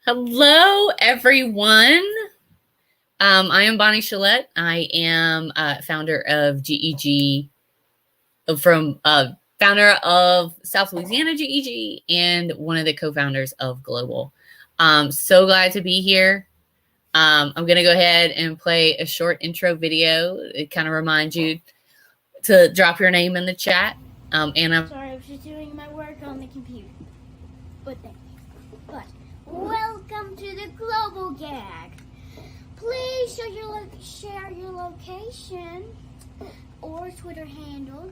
Hello, everyone. I am Bonnie Chalette. I am founder of GEG, founder of South Louisiana GEG, and one of the co-founders of Global. So glad to be here. I'm going to go ahead and play a short intro video. It kind of reminds you to drop your name in the chat. Sorry, I was just doing my work on the computer. But thank you. But welcome to the Global Gag. Please share your location or Twitter handle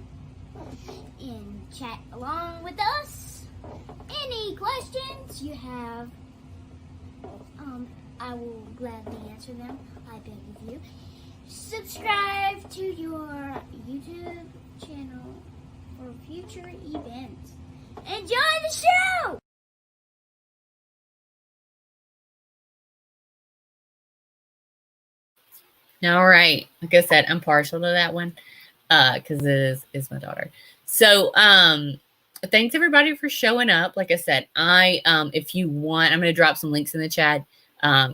in chat along with us. Any questions you have, I will gladly answer them. I beg of you. Subscribe to your YouTube channel for future events. Enjoy the show! All right. Like I said, I'm partial to that one because it is my daughter. So thanks everybody for showing up. Like I said, if you want, I'm going to drop some links in the chat.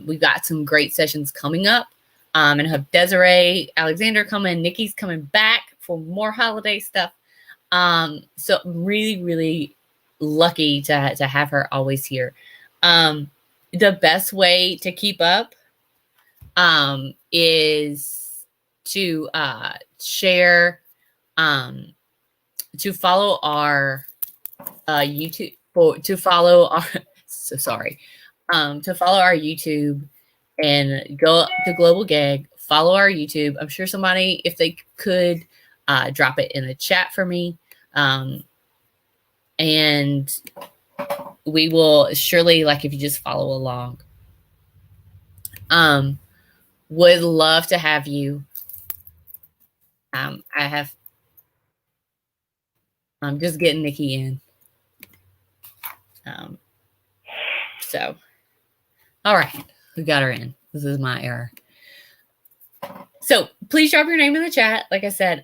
We've got some great sessions coming up. And I have Desiree Alexander coming. Nikki's coming back for more holiday stuff. So I'm really, really lucky to have her always here. The best way to keep up is to share, to follow our YouTube, to follow our YouTube and go to Global Gag, follow our YouTube. I'm sure somebody, if they could, drop it in the chat for me. And we will surely, like, if you just follow along. Would love to have you. I'm just getting Nikki in. So, all right, we got her in. This is my error. So please drop your name in the chat. Like I said,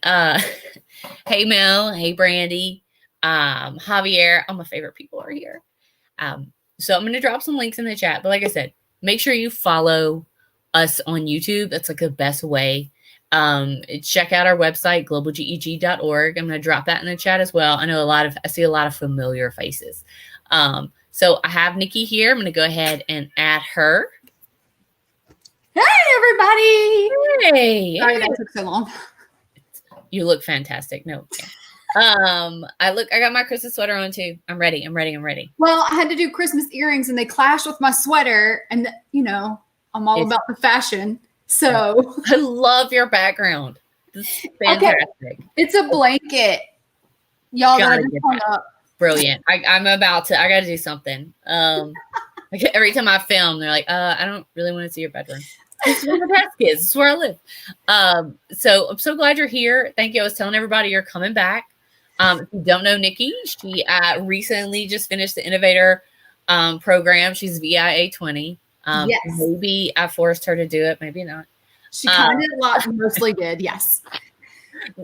hey Mel, hey Brandy, Javier, all my favorite people are here. So I'm going to drop some links in the chat. But like I said, make sure you follow us on YouTube. That's like the best way. Check out our website, globalgeg.org. I'm going to drop that in the chat as well. I see a lot of familiar faces. So I have Nikki here. I'm going to go ahead and add her. Hey, everybody. Hey. Sorry that took so long. You look fantastic. No. I got my Christmas sweater on too. I'm ready. Well, I had to do Christmas earrings and they clashed with my sweater. And, I'm all about the fashion. So I love your background. This is fantastic. Okay. It's a blanket. Y'all gotta just hung up. Brilliant. I got to do something. Every time I film, they're like, I don't really want to see your bedroom. This is where the desk is. This is where I live. So I'm so glad you're here. Thank you. I was telling everybody you're coming back. If you don't know Nikki, she recently just finished the Innovator program. She's VIA 20. Yes. Maybe I forced her to do it. Maybe not. She kind of mostly did. Yes.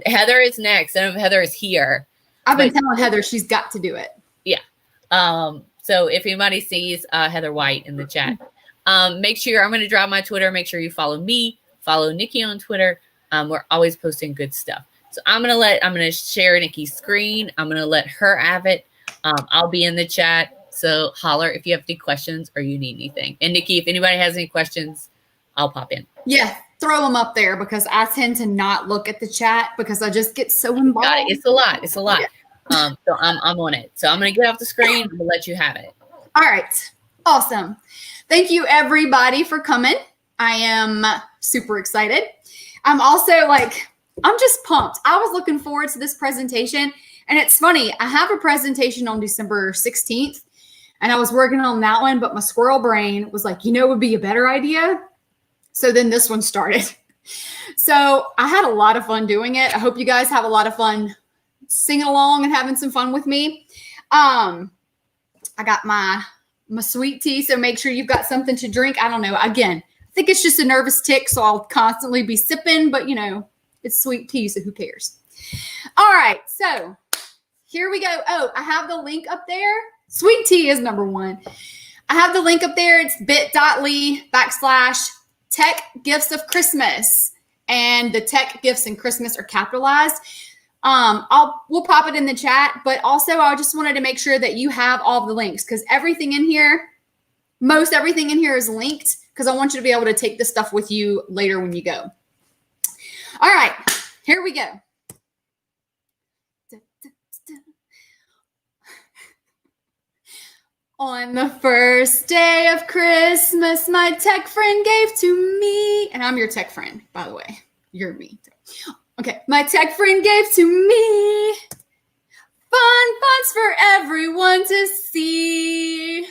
Heather is next. I don't know if Heather is here. I've been telling Heather she's got to do it. Yeah. So if anybody sees Heather White in the chat, make sure I'm going to drop my Twitter. Make sure you follow me, follow Nikki on Twitter. We're always posting good stuff. So I'm going to share Nikki's screen. I'm going to let her have it. I'll be in the chat. So holler if you have any questions or you need anything. And Nikki, if anybody has any questions, I'll pop in. Yeah. Throw them up there because I tend to not look at the chat because I just get so involved. Got it. It's a lot. Yeah. So I'm on it. So I'm going to get off the screen and let you have it. All right. Awesome. Thank you everybody for coming. I am super excited. I'm also I'm just pumped. I was looking forward to this presentation. And it's funny, I have a presentation on December 16th and I was working on that one, but my squirrel brain was like, it would be a better idea. So then this one started. So I had a lot of fun doing it. I hope you guys have a lot of fun singing along and having some fun with me. I got my sweet tea, so make sure you've got something to drink. I don't know. Again, I think it's just a nervous tick, so I'll constantly be sipping, but it's sweet tea, so who cares? All right, so here we go. Oh, I have the link up there. Sweet tea is number one. I have the link up there. It's bit.ly/tech gifts of Christmas. And the tech gifts and Christmas are capitalized. We'll pop it in the chat, but also I just wanted to make sure that you have all of the links because everything in here, most everything in here is linked because I want you to be able to take this stuff with you later when you go. All right, here we go. On the first day of Christmas, my tech friend gave to me, and I'm your tech friend, by the way. You're me. Okay, my tech friend gave to me fonts for everyone to see.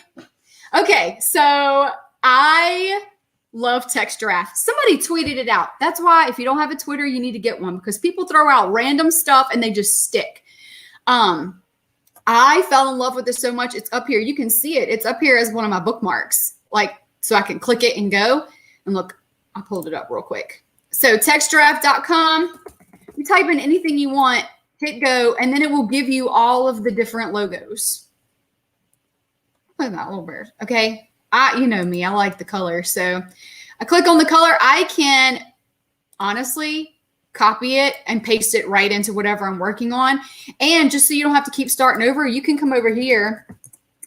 Okay, so I love Text Giraffe. Somebody tweeted it out. That's why if you don't have a Twitter, you need to get one because people throw out random stuff and they just stick. I fell in love with this so much. It's up here. You can see it. It's up here as one of my bookmarks, like so I can click it and go. And look, I pulled it up real quick. So textgiraffe.com. You type in anything you want, hit go, and then it will give you all of the different logos. Look at that little bird. Okay. You know me. I like the color. So I click on the color. I can honestly copy it and paste it right into whatever I'm working on. And just so you don't have to keep starting over, you can come over here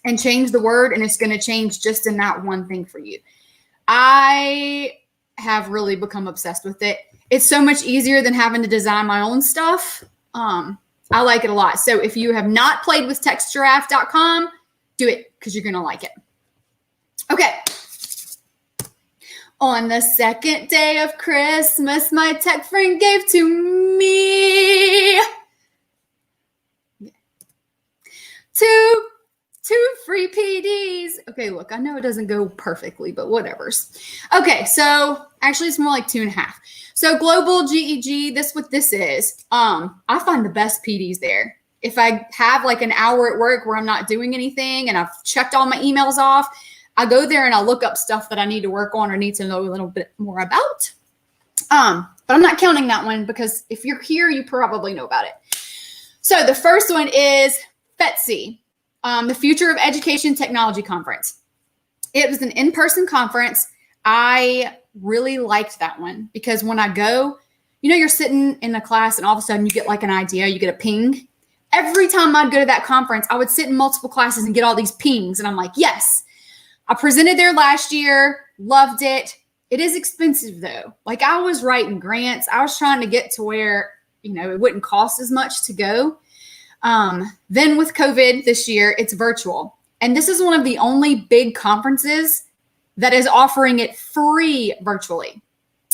and change the word and it's going to change just in that one thing for you. I have really become obsessed with it. It's so much easier than having to design my own stuff. I like it a lot. So if you have not played with textgiraffe.com, do it because you're going to like it. Okay. On the second day of Christmas, my tech friend gave to me two free PDs. Okay, look, I know it doesn't go perfectly, but whatever's. Okay, so actually it's more like 2.5. So Global GEG, this what this is. I find the best PDs there. If I have like an hour at work where I'm not doing anything and I've checked all my emails off, I go there and I look up stuff that I need to work on or need to know a little bit more about. But I'm not counting that one because if you're here, you probably know about it. So the first one is FETC, the Future of Education Technology Conference. It was an in-person conference. I really liked that one because when I go, you know, you're sitting in a class and all of a sudden you get like an idea, you get a ping. Every time I'd go to that conference, I would sit in multiple classes and get all these pings. And I'm like, yes. I presented there last year, loved it. It is expensive though. Like I was writing grants. I was trying to get to where, you know, it wouldn't cost as much to go. Then with COVID this year, it's virtual. And this is one of the only big conferences that is offering it free virtually.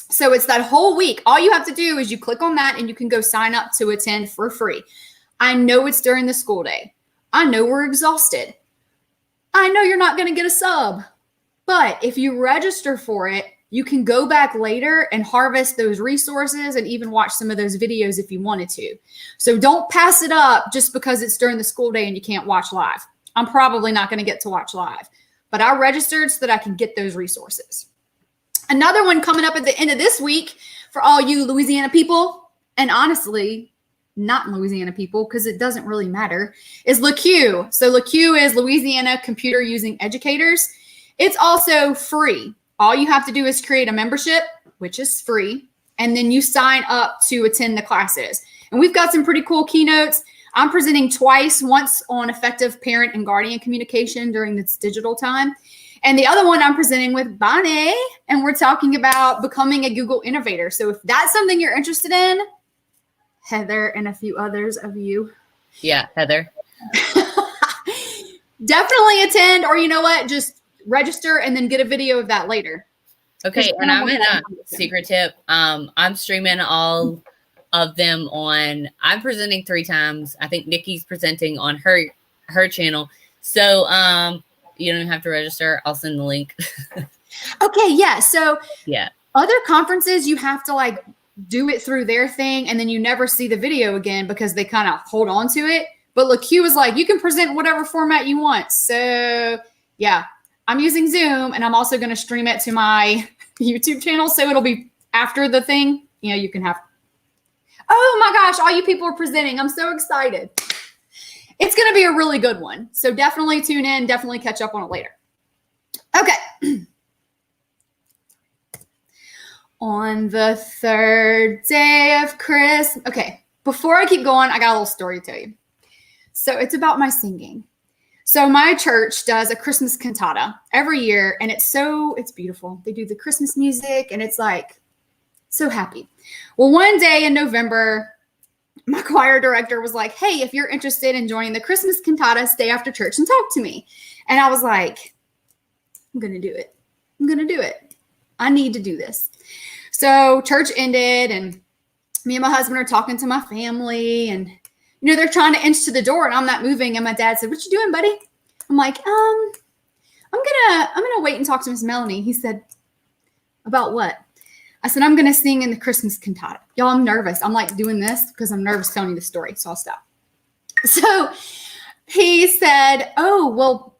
So it's that whole week. All you have to do is you click on that and you can go sign up to attend for free. I know it's during the school day. I know we're exhausted. I know you're not going to get a sub, but if you register for it, you can go back later and harvest those resources and even watch some of those videos if you wanted to. So don't pass it up just because it's during the school day and you can't watch live. I'm probably not going to get to watch live, but I registered so that I can get those resources. Another one coming up at the end of this week for all you Louisiana people, and honestly, not Louisiana people because it doesn't really matter, is LeCue. So LeCue is Louisiana Computer Using Educators. It's also free. All you have to do is create a membership, which is free, and then you sign up to attend the classes. And we've got some pretty cool keynotes. I'm presenting twice, once on effective parent and guardian communication during this digital time. And the other one I'm presenting with Bonnie, and we're talking about becoming a Google innovator. So if that's something you're interested in, Heather and a few others of you. Yeah, Heather. Definitely attend, or you know what, just register and then get a video of that later. Okay, and I'm in a secret tip. I'm streaming all of them on, I'm presenting 3 times. I think Nikki's presenting on her channel. So you don't have to register. I'll send the link. Okay, yeah. So yeah, other conferences, you have to like do it through their thing and then you never see the video again because they kind of hold on to it. But LeCue is like, you can present whatever format you want. So yeah, I'm using Zoom and I'm also going to stream it to my YouTube channel. So it'll be after the thing, you know, you can have, oh my gosh, all you people are presenting. I'm so excited. It's going to be a really good one. So definitely tune in, definitely catch up on it later. Okay. On the third day of Christmas. Okay, before I keep going, I got a little story to tell you. So it's about my singing. So my church does a Christmas cantata every year, and it's beautiful. They do the Christmas music, and it's like so happy. Well, one day in November, my choir director was like, hey, if you're interested in joining the Christmas cantata, stay after church and talk to me. And I was like, I'm going to do it. I'm going to do it. I need to do this. So church ended, and me and my husband are talking to my family, and they're trying to inch to the door, and I'm not moving. And my dad said, what you doing, buddy? I'm like, I'm gonna wait and talk to Miss Melanie. He said, about what? I said, I'm gonna sing in the Christmas cantata. Y'all, I'm nervous. I'm like doing this because I'm nervous telling you the story. So I'll stop. So he said, oh, well,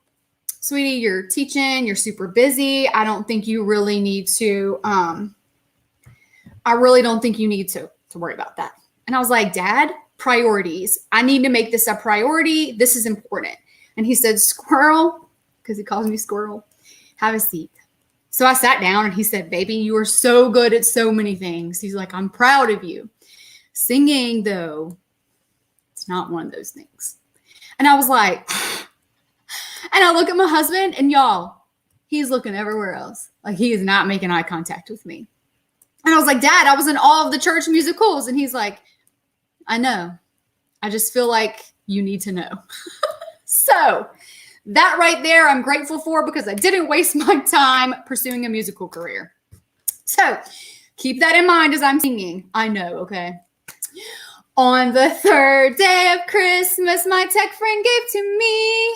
sweetie, you're teaching, you're super busy. I don't think you really need to, I really don't think you need to worry about that. And I was like, Dad, priorities. I need to make this a priority. This is important. And he said, Squirrel, because he calls me Squirrel, have a seat. So I sat down, and he said, baby, you are so good at so many things. He's like, I'm proud of you. Singing, though, it's not one of those things. And I was like, and I look at my husband, and y'all, he's looking everywhere else. Like, he is not making eye contact with me. And I was like, Dad, I was in all of the church musicals. And he's like, I know. I just feel like you need to know. So that right there, I'm grateful for, because I didn't waste my time pursuing a musical career. So keep that in mind as I'm singing. I know, okay? On the third day of Christmas, my tech friend gave to me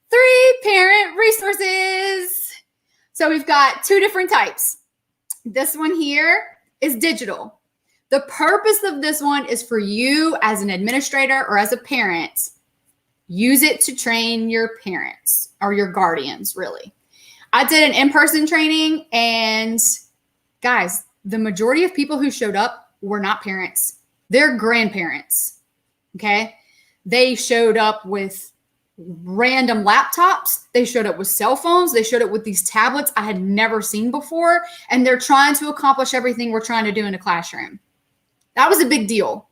3 parent resources. So we've got 2 different types. This one here is digital. The purpose of this one is for you as an administrator or as a parent. Use it to train your parents or your guardians, really. I did an in-person training, and guys, the majority of people who showed up were not parents. They're grandparents, okay? They showed up with random laptops. They showed up with cell phones. They showed up with these tablets I had never seen before, and they're trying to accomplish everything we're trying to do in a classroom. That was a big deal.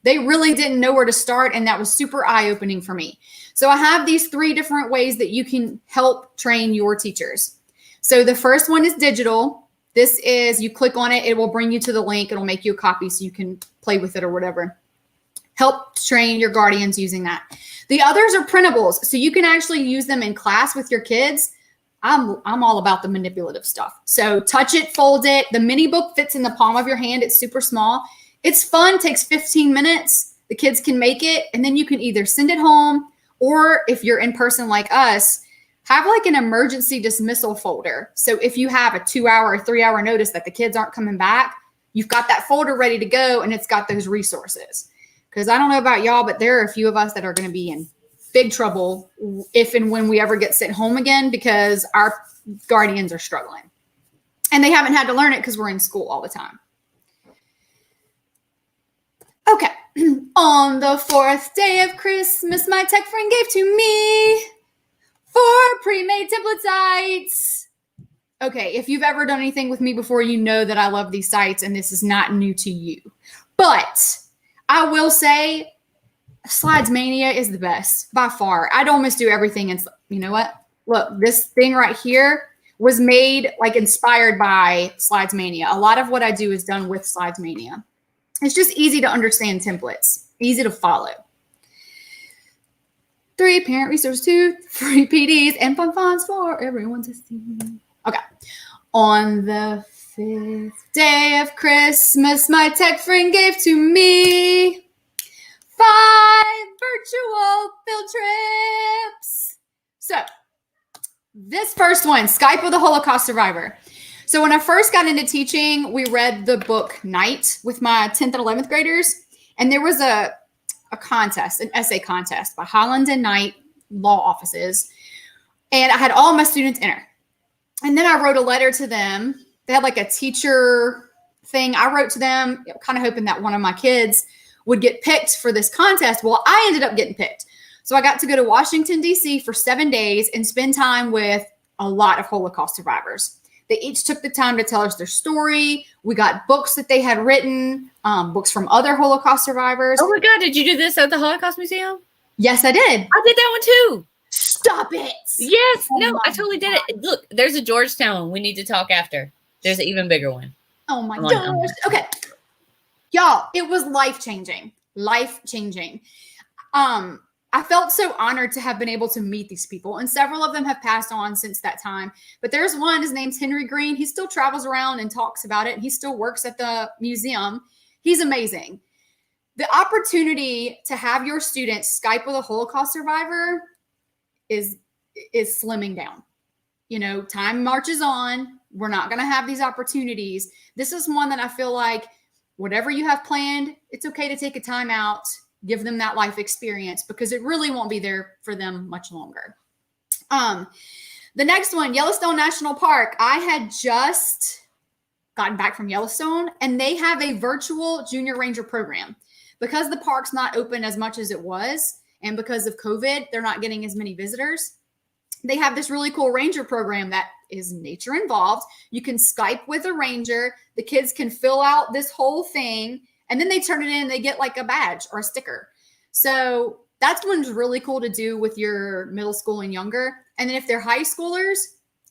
They really didn't know where to start, and that was super eye-opening for me. So I have these 3 different ways that you can help train your teachers. So the first one is digital. This is, you click on it, it will bring you to the link. It'll make you a copy so you can play with it or whatever. Help train your guardians using that. The others are printables, so you can actually use them in class with your kids. I'm all about the manipulative stuff. So touch it, fold it. The mini book fits in the palm of your hand. It's super small. It's fun, takes 15 minutes. The kids can make it, and then you can either send it home, or if you're in person like us, have like an emergency dismissal folder. So if you have a 2-hour or 3-hour notice that the kids aren't coming back, you've got that folder ready to go, and it's got those resources. Because I don't know about y'all, but there are a few of us that are going to be in big trouble if and when we ever get sent home again, because our guardians are struggling. And they haven't had to learn it because we're in school all the time. Okay, on the 4th day of Christmas, my tech friend gave to me 4 pre-made template sites. Okay, if you've ever done anything with me before, you know that I love these sites, and this is not new to you. But I will say, Slides Mania is the best by far. I'd almost do everything. And you know what? Look, this thing right here was made, like, inspired by Slides Mania. A lot of what I do is done with Slides Mania. It's just easy to understand templates, easy to follow. 3 parent resources, 2 free PDs, and fun fonts for everyone to see. Okay. On the 5th day of Christmas, my tech friend gave to me 5 virtual field trips. So this first one, Skype with a Holocaust survivor. So when I first got into teaching, we read the book Night with my 10th and 11th graders. And there was a contest, an essay contest by Holland and Knight law offices. And I had all my students enter. And then I wrote a letter to them. They had like a teacher thing. I wrote to them, kind of hoping that one of my kids would get picked for this contest. Well, I ended up getting picked. So I got to go to Washington, D.C. for 7 days and spend time with a lot of Holocaust survivors. They each took the time to tell us their story. We got books that they had written, books from other Holocaust survivors. Oh my God, did you do this at the Holocaust Museum? Yes, I did. I did that one too. Stop it. Yes, Oh no, my I totally did it. Look, there's a Georgetown one. We need to talk after. There's an even bigger one. Oh my I'm on gosh. Okay. Y'all, it was life-changing. Life-changing. I felt so honored to have been able to meet these people, and several of them have passed on since that time. But there's one, his name's Henry Green. He still travels around and talks about it. He still works at the museum. He's amazing. The opportunity to have your students Skype with a Holocaust survivor is slimming down. You know, time marches on. We're not going to have these opportunities. This is one that I feel like whatever you have planned, it's okay to take a time out, give them that life experience, because it really won't be there for them much longer. The next one, Yellowstone National Park. I had just gotten back from Yellowstone, and they have a virtual junior ranger program. Because the park's not open as much as it was, and because of COVID, they're not getting as many visitors. They have this really cool ranger program that is nature involved. You can Skype with a ranger. The kids can fill out this whole thing, and then they turn it in and they get like a badge or a sticker. So that's one's really cool to do with your middle school and younger. And then if they're high schoolers,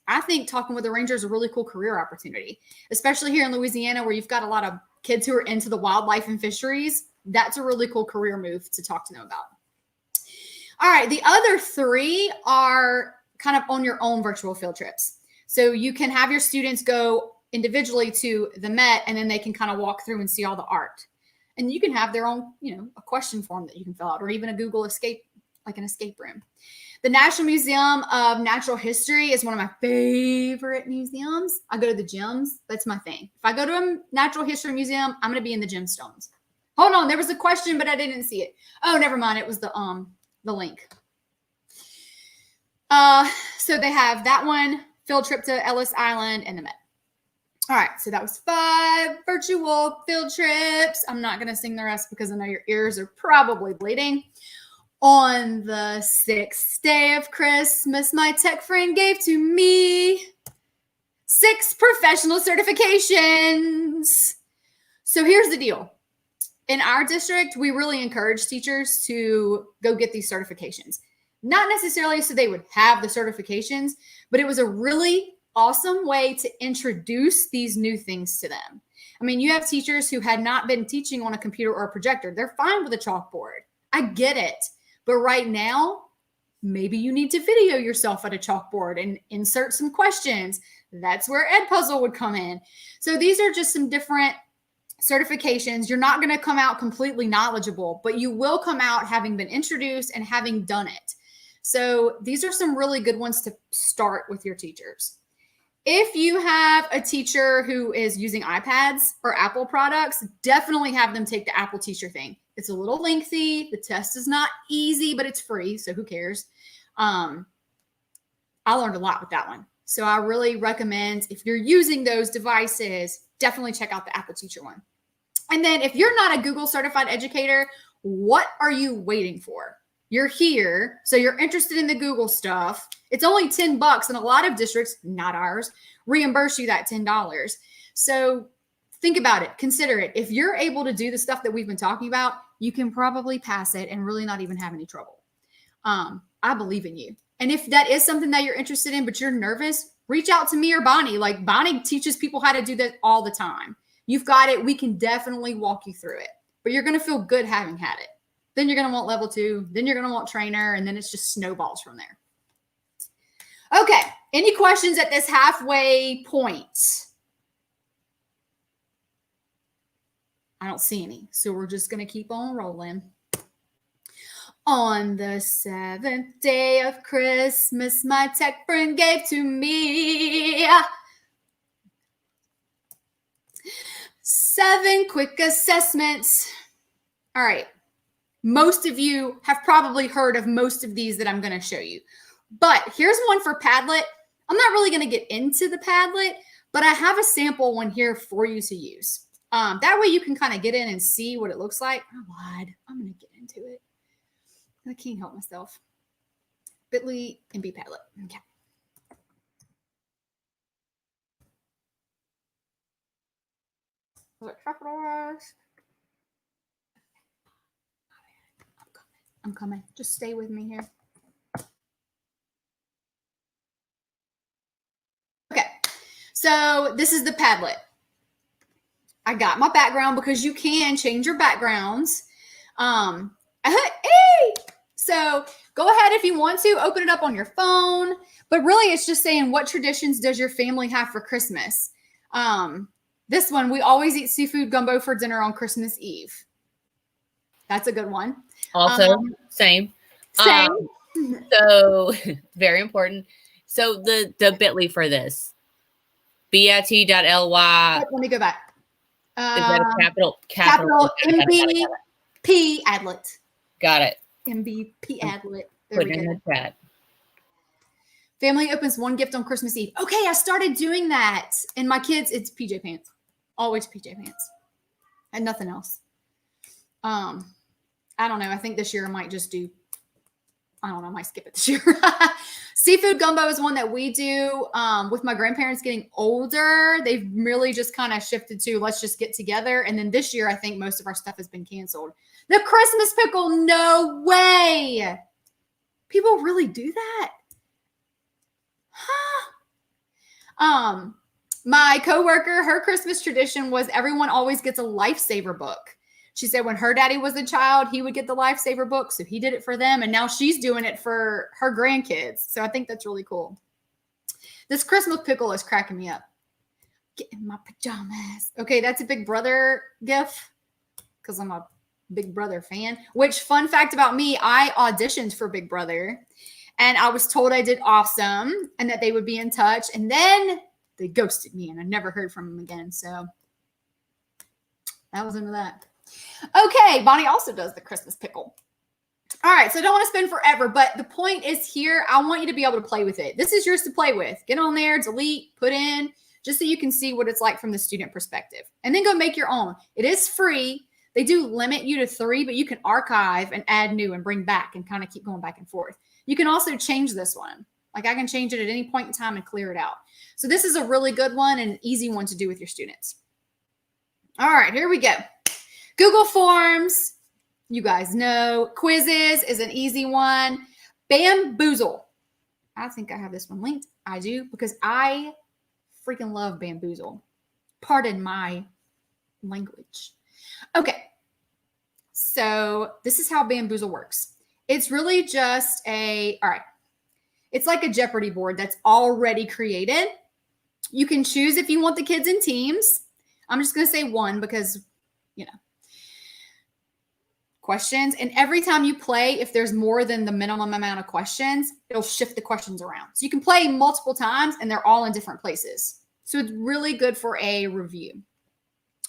I think talking with a ranger is a really cool career opportunity, especially here in Louisiana where you've got a lot of kids who are into the wildlife and fisheries. That's a really cool career move to talk to them about. All right, the other three are kind of on your own virtual field trips. So you can have your students go individually to the Met, and then they can kind of walk through and see all the art. And you can have their own, a question form that you can fill out, or even a Google escape, like an escape room. The National Museum of Natural History is one of my favorite museums. I go to the gyms. That's my thing. If I go to a natural history museum, I'm going to be in the gemstones. Hold on. There was a question, but I didn't see it. Oh, never mind. It was the link. So they have that one, field trip to Ellis Island and the Met. All right, so that was 5 virtual field trips. I'm not going to sing the rest because I know your ears are probably bleeding. On the 6th day of Christmas, my tech friend gave to me 6 professional certifications. So here's the deal. In our district, we really encourage teachers to go get these certifications. Not necessarily so they would have the certifications, but it was a really awesome way to introduce these new things to them. I mean, you have teachers who had not been teaching on a computer or a projector. They're fine with a chalkboard. I get it. But right now, maybe you need to video yourself at a chalkboard and insert some questions. That's where Edpuzzle would come in. So these are just some different certifications. You're not going to come out completely knowledgeable, but you will come out having been introduced and having done it. So these are some really good ones to start with your teachers. If you have a teacher who is using iPads or Apple products, definitely have them take the Apple teacher thing. It's a little lengthy. The test is not easy, but it's free, so who cares? I learned a lot with that one. So I really recommend, if you're using those devices, definitely check out the Apple teacher one. And then if you're not a Google certified educator, what are you waiting for? You're here, so you're interested in the Google stuff. It's only $10, and a lot of districts, not ours, reimburse you that $10. So think about it. Consider it. If you're able to do the stuff that we've been talking about, you can probably pass it and really not even have any trouble. I believe in you. And if that is something that you're interested in, but you're nervous, reach out to me or Bonnie. Like, Bonnie teaches people how to do that all the time. You've got it. We can definitely walk you through it. But you're going to feel good having had it. Then you're going to want level 2. Then you're going to want trainer. And then it's just snowballs from there. Okay. Any questions at this halfway point? I don't see any. So we're just going to keep on rolling. On the 7th day of Christmas, my tech friend gave to me 7 quick assessments. All right. Most of you have probably heard of most of these that I'm going to show you. But here's one for Padlet. I'm not really going to get into the Padlet, but I have a sample one here for you to use. That way you can kind of get in and see what it looks like. I lied. I'm going to get into it. I can't help myself. Bitly and B Padlet. Okay. Was it capitalized? I'm coming. Just stay with me here. Okay. So this is the Padlet. I got my background because you can change your backgrounds. Hey! So go ahead if you want to open it up on your phone, but really it's just saying what traditions does your family have for Christmas? This one, we always eat seafood gumbo for dinner on Christmas Eve. That's a good one. Also, same. Same. So very important. So the bit.ly for this, bit.ly. Let me go back. Is that a capital MBP Adlet. Got it. MBP Adlet. There Put we it in go. the chat. Family opens one gift on Christmas Eve. Okay, I started doing that. And my kids, it's PJ pants. Always PJ pants. And nothing else. I don't know. I think this year I might just do, I don't know, I might skip it this year. Seafood gumbo is one that we do with my grandparents getting older. They've really just kind of shifted to let's just get together. And then this year, I think most of our stuff has been canceled. The Christmas pickle, no way. People really do that? Huh? My coworker, her Christmas tradition was everyone always gets a lifesaver book. She said when her daddy was a child, he would get the lifesaver book. So he did it for them. And now she's doing it for her grandkids. So I think that's really cool. This Christmas pickle is cracking me up. Get in my pajamas. Okay, that's a Big Brother gif because I'm a Big Brother fan. Which, fun fact about me, I auditioned for Big Brother. And I was told I did awesome and that they would be in touch. And then they ghosted me and I never heard from them again. So that was into that. Okay, Bonnie also does the Christmas pickle. All right, so I don't want to spend forever, but the point is here, I want you to be able to play with it. This is yours to play with. Get on there, delete, put in, just so you can see what it's like from the student perspective. And then go make your own. It is free. They do limit you to 3, but you can archive and add new and bring back and kind of keep going back and forth. You can also change this one. Like I can change it at any point in time and clear it out. So this is a really good one and an easy one to do with your students. All right, here we go. Google Forms, you guys know. Quizzes is an easy one. Bamboozle. I think I have this one linked. I do because I freaking love Bamboozle. Pardon my language. Okay. So this is how Bamboozle works. It's really just it's like a Jeopardy board that's already created. You can choose if you want the kids in teams. I'm just going to say 1 because, questions. And every time you play, if there's more than the minimum amount of questions, it'll shift the questions around. So you can play multiple times and they're all in different places. So it's really good for a review.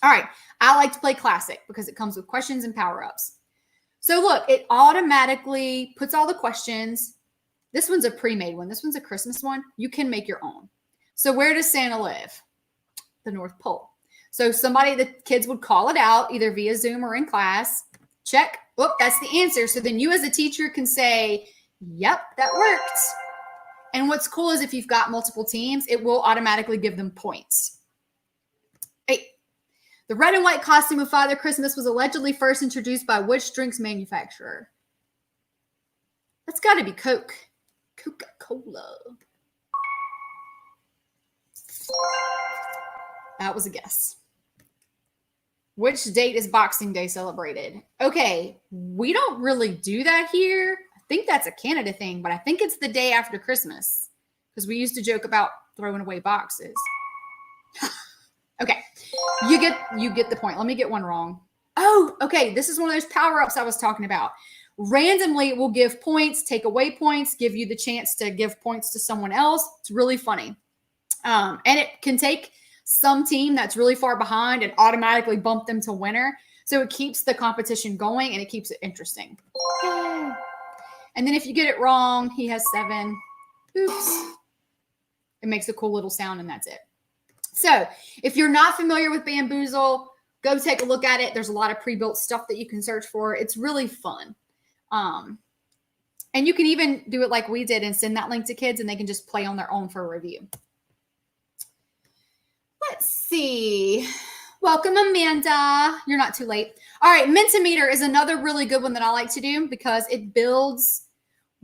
All right. I like to play classic because it comes with questions and power-ups. So look, it automatically puts all the questions. This one's a pre-made one. This one's a Christmas one. You can make your own. So where does Santa live? The North Pole. So the kids would call it out either via Zoom or in class. Check. Oh, that's the answer. So then you as a teacher can say, yep, that worked. And what's cool is if you've got multiple teams, it will automatically give them points. 8. The red and white costume of Father Christmas was allegedly first introduced by which drinks manufacturer? That's got to be Coke. Coca-Cola. That was a guess. Which date is Boxing Day celebrated? Okay, we don't really do that here. I think that's a Canada thing, but I think it's the day after Christmas because we used to joke about throwing away boxes. Okay, you get the point. Let me get one wrong. Oh, okay, this is one of those power-ups I was talking about. Randomly, it will give points, take away points, give you the chance to give points to someone else. It's really funny. And it can take some team that's really far behind and automatically bump them to winner. So it keeps the competition going and it keeps it interesting. Yay. And then if you get it wrong, he has 7. Oops. It makes a cool little sound and that's it. So if you're not familiar with Bamboozle, go take a look at it. There's a lot of pre-built stuff that you can search for. It's really fun. And you can even do it like we did and send that link to kids and they can just play on their own for a review. Let's see. Welcome, Amanda. You're not too late. All right, Mentimeter is another really good one that I like to do because it builds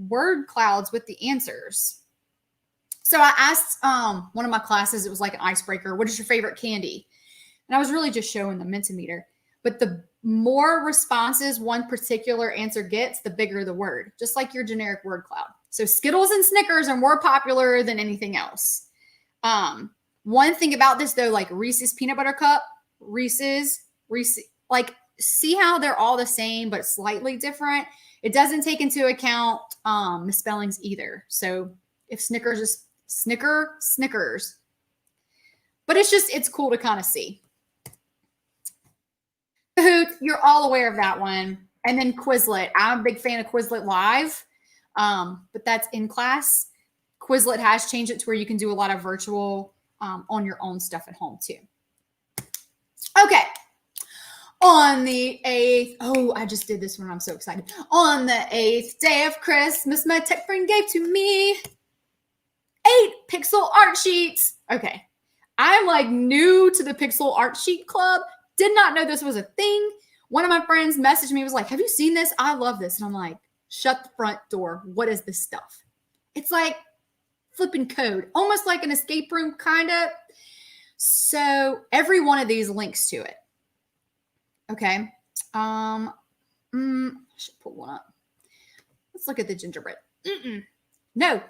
word clouds with the answers. So I asked one of my classes, it was like an icebreaker, what is your favorite candy? And I was really just showing the Mentimeter. But the more responses one particular answer gets, the bigger the word, just like your generic word cloud. So Skittles and Snickers are more popular than anything else. One thing about this though, like Reese's peanut butter cup, Reese's, like see how they're all the same, but slightly different. It doesn't take into account misspellings either. So if Snickers is Snickers. But it's cool to kind of see. Kahoot, you're all aware of that one. And then Quizlet. I'm a big fan of Quizlet Live, but that's in class. Quizlet has changed it to where you can do a lot of virtual on your own stuff at home too. Okay. On the 8th, I just did this one. I'm so excited. On the 8th day of Christmas, my tech friend gave to me 8 pixel art sheets. Okay. I'm like new to the pixel art sheet club. Did not know this was a thing. One of my friends messaged me, was like, have you seen this? I love this. And I'm like, shut the front door. What is this stuff? It's like flipping code, almost like an escape room, kind of. So every one of these links to it. Okay. I should pull one up. Let's look at the gingerbread. No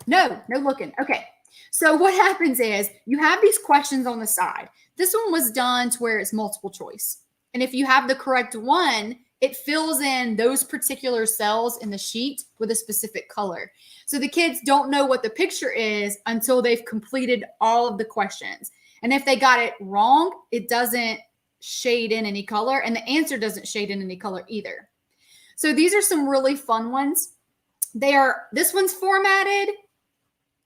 looking. Okay. So what happens is you have these questions on the side. This one was done to where it's multiple choice. And if you have the correct one, it fills in those particular cells in the sheet with a specific color. So the kids don't know what the picture is until they've completed all of the questions. And if they got it wrong, it doesn't shade in any color, and the answer doesn't shade in any color either. So these are some really fun ones. This one's formatted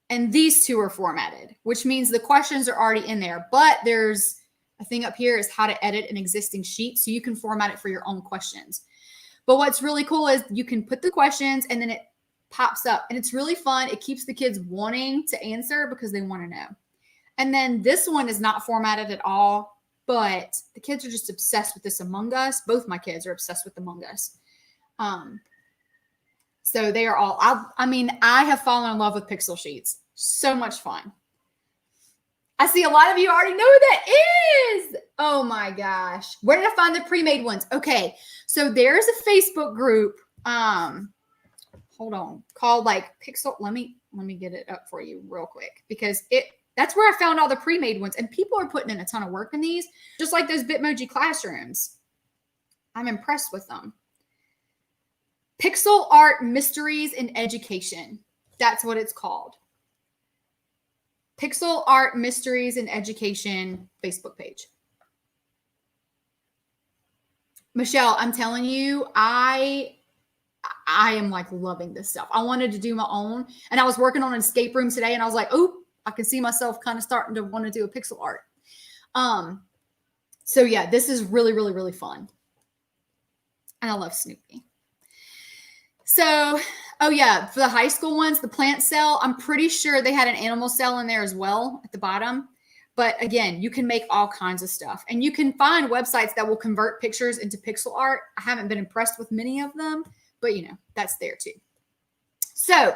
and these two are formatted, which means the questions are already in there, but there's a thing up here is how to edit an existing sheet. So you can format it for your own questions. But what's really cool is you can put the questions and then it pops up, and it's really fun. It keeps the kids wanting to answer because they want to know. And then this one is not formatted at all, but the kids are just obsessed with this Among Us. Both my kids are obsessed with Among Us. So they are all, I have fallen in love with pixel sheets. So much fun. I see a lot of you already know who that is. Oh my gosh. Where did I find the pre-made ones? Okay. So there's a Facebook group. Hold on. Called like Pixel. Let me get it up for you real quick because that's where I found all the pre-made ones, and people are putting in a ton of work in these, just like those Bitmoji classrooms. I'm impressed with them. Pixel Art Mysteries in Education. That's what it's called. Pixel Art Mysteries in Education Facebook page. Michelle, I'm telling you, I am like loving this stuff. I wanted to do my own, and I was working on an escape room today, and I was like, oh, I can see myself kind of starting to want to do a pixel art. So yeah, this is really, really, really fun. And I love Snoopy. So, oh yeah, for the high school ones, the plant cell, I'm pretty sure they had an animal cell in there as well at the bottom. But again, you can make all kinds of stuff. And you can find websites that will convert pictures into pixel art. I haven't been impressed with many of them, but that's there too. So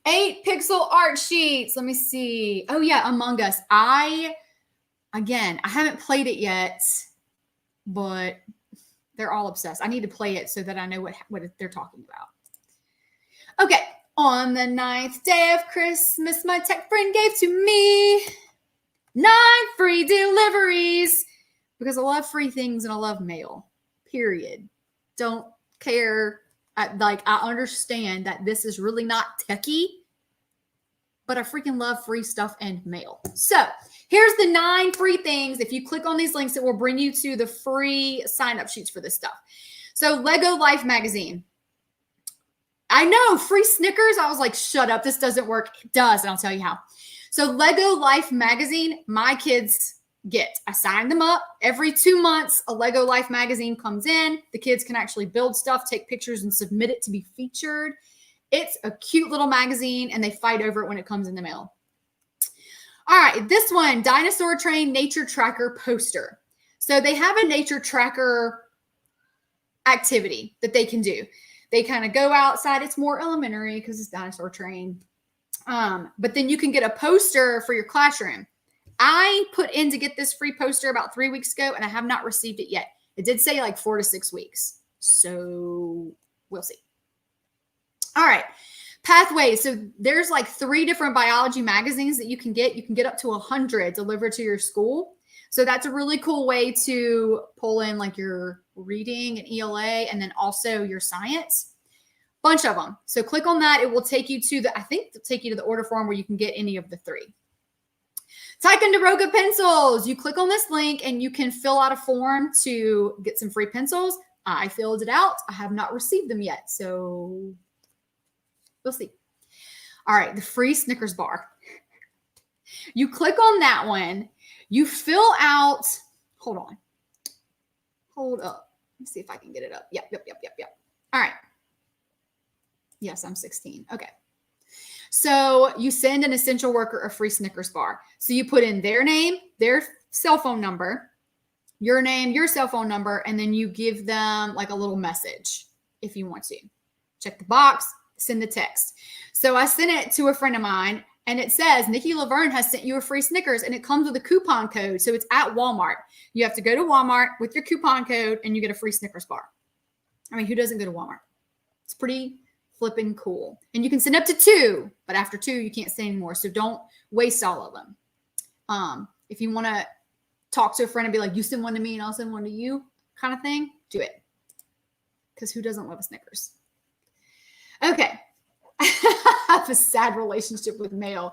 8 pixel art sheets. Let me see. Oh yeah, Among Us. I haven't played it yet, but they're all obsessed. I need to play it so that I know what they're talking about. Okay. On the 9th day of Christmas, my tech friend gave to me 9 free deliveries because I love free things and I love mail. Period. Don't care. I understand that this is really not techie, but I freaking love free stuff and mail. So here's the 9 free things. If you click on these links, it will bring you to the free sign-up sheets for this stuff. So Lego Life magazine. I know, free Snickers. I was like, shut up. This doesn't work. It does, and I'll tell you how. So Lego Life magazine, my kids get. I sign them up. Every 2 months, a Lego Life magazine comes in. The kids can actually build stuff, take pictures, and submit it to be featured. It's a cute little magazine, and they fight over it when it comes in the mail. All right, this one, Dinosaur Train Nature Tracker poster. So they have a nature tracker activity that they can do. They kind of go outside. It's more elementary because it's dinosaur train. But then you can get a poster for your classroom. I put in to get this free poster about 3 weeks ago, and I have not received it yet. It did say like 4 to 6 weeks. So we'll see. All right. Pathways. So there's like 3 different biology magazines that you can get. You can get up to 100 delivered to your school. So that's a really cool way to pull in like your reading and ELA and then also your science. Bunch of them. So click on that. It will take you to I think it'll take you to the order form where you can get any of the 3. Ticonderoga pencils. You click on this link and you can fill out a form to get some free pencils. I filled it out. I have not received them yet. So we'll see. All right. The free Snickers bar. You click on that one. You fill out, hold on. Hold up. Let me see if I can get it up. Yep. All right. Yes, I'm 16. Okay. So you send an essential worker a free Snickers bar. So you put in their name, their cell phone number, your name, your cell phone number, and then you give them like a little message if you want to. Check the box, send the text. So I sent it to a friend of mine, and it says, Nikki Laverne has sent you a free Snickers, and it comes with a coupon code. So it's at Walmart. You have to go to Walmart with your coupon code, and you get a free Snickers bar. I mean, who doesn't go to Walmart? It's pretty flipping cool. And you can send up to 2, but after 2, you can't send anymore. So don't waste all of them. If you want to talk to a friend and be like, you send one to me and I'll send one to you kind of thing, do it. Because who doesn't love a Snickers? Okay. I have a sad relationship with mail.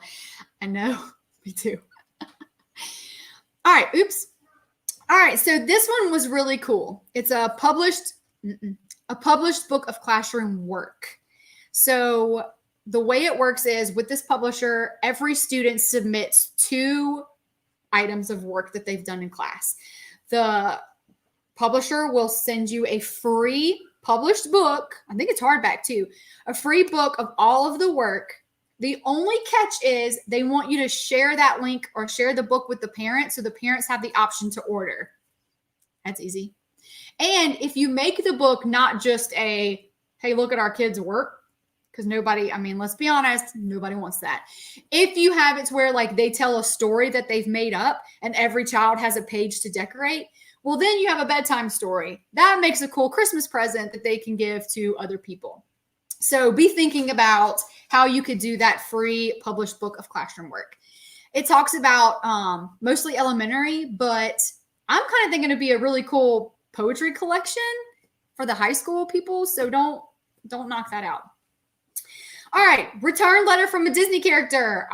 I know. Me too. All right. Oops. All right. So this one was really cool. It's a published book of classroom work. So the way it works is with this publisher, every student submits 2 items of work that they've done in class. The publisher will send you a free published book. I think it's hardback too. A free book of all of the work. The only catch is they want you to share that link or share the book with the parents so the parents have the option to order. That's easy. And if you make the book not just a, hey, look at our kids' work, because nobody, I mean, let's be honest, nobody wants that. If you have it to where like they tell a story that they've made up and every child has a page to decorate, well, then you have a bedtime story. That makes a cool Christmas present that they can give to other people. So be thinking about how you could do that free published book of classroom work. It talks about mostly elementary, but I'm kind of thinking it'd be a really cool poetry collection for the high school people. So don't knock that out. All right. Return letter from a Disney character.